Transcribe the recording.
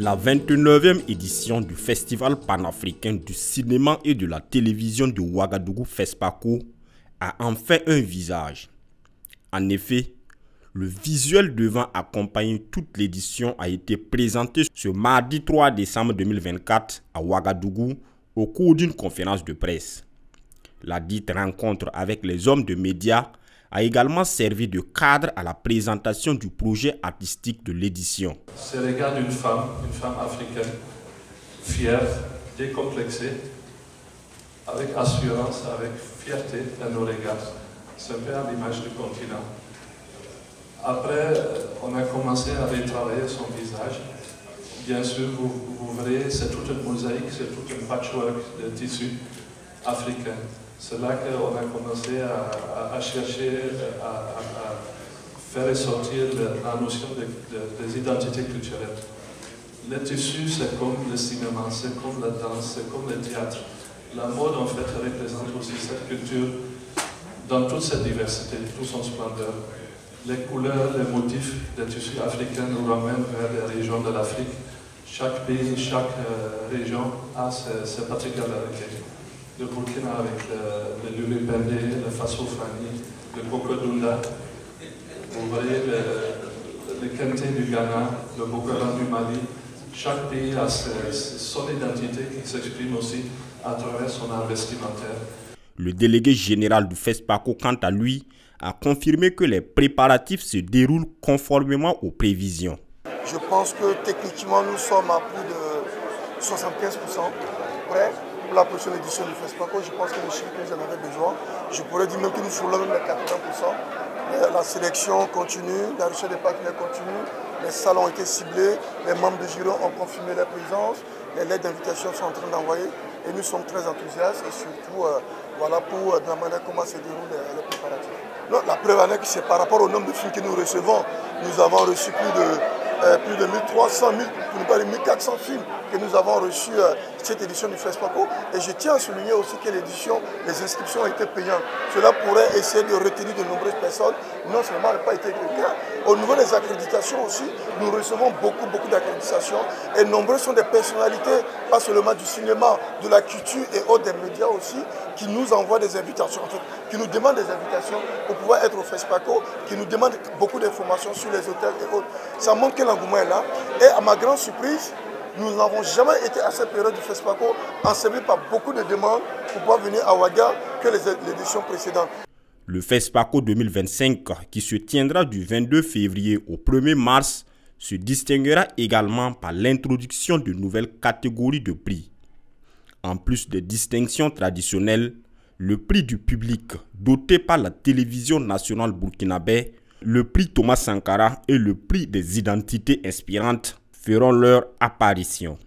La 29e édition du Festival panafricain du cinéma et de la télévision de Ouagadougou FESPACO a enfin un visage. En effet, le visuel devant accompagner toute l'édition a été présenté ce mardi 3 décembre 2024 à Ouagadougou au cours d'une conférence de presse. La dite rencontre avec les hommes de médias a également servi de cadre à la présentation du projet artistique de l'édition. C'est le regard d'une femme africaine, fière, décomplexée, avec assurance, avec fierté dans nos regards. C'est un peu à l'image du continent. Après, on a commencé à retravailler son visage. Bien sûr, vous verrez, c'est toute une mosaïque, c'est tout un patchwork de tissus africains. C'est là qu'on a commencé à chercher, à faire ressortir la notion des identités culturelles. Le tissu, c'est comme le cinéma, c'est comme la danse, c'est comme le théâtre. La mode, en fait, représente aussi cette culture dans toute sa diversité, toute son splendeur. Les couleurs, les motifs des tissus africains nous ramènent vers les régions de l'Afrique. Chaque pays, chaque région a ses particularités. Le Burkina avec le Lulubendé, le Faso-Fani, le Bokodunda. Vous voyez le Kente du Ghana, le Bokolan du Mali. Chaque pays a son identité qui s'exprime aussi à travers son art vestimentaire. Le délégué général du FESPACO, quant à lui, a confirmé que les préparatifs se déroulent conformément aux prévisions. Je pense que techniquement, nous sommes à plus de 75% prêts. Pour la prochaine édition du FESPACO, je pense que le chiffre que j'en avais besoin, je pourrais dire même que nous sommes même les 80%. La sélection continue, la recherche des partenaires continue, les salles ont été ciblés, les membres de jury ont confirmé leur présence, les lettres d'invitation sont en train d'envoyer et nous sommes très enthousiastes et surtout voilà pour de la manière comment se déroulent les préparatifs. Non, la preuve en est que c'est par rapport au nombre de films que nous recevons. Nous avons reçu plus de 1300, pour ne pas dire 1400 films que nous avons reçus cette édition du FESPACO. Et je tiens à souligner aussi que l'édition, les inscriptions ont été payantes. Cela pourrait essayer de retenir de nombreuses personnes. Non seulement n'a pas été le cas. Au niveau des accréditations aussi, nous recevons beaucoup d'accréditations. Et nombreux sont des personnalités, pas seulement du cinéma, de la culture et autres des médias aussi, qui nous envoient des invitations, en fait, qui nous demandent des invitations pour pouvoir être au FESPACO, qui nous demandent beaucoup d'informations sur les hôtels et autres. Ça montre que l'engouement est là. Et à ma grande surprise, nous n'avons jamais été à cette période du FESPACO enseigné par beaucoup de demandes pour pouvoir venir à Ouaga que l'édition précédente. Le FESPACO 2025, qui se tiendra du 22 février au 1er mars, se distinguera également par l'introduction de nouvelles catégories de prix. En plus des distinctions traditionnelles, le prix du public doté par la télévision nationale burkinabé, le prix Thomas Sankara et le prix des identités inspirantes feront leur apparition.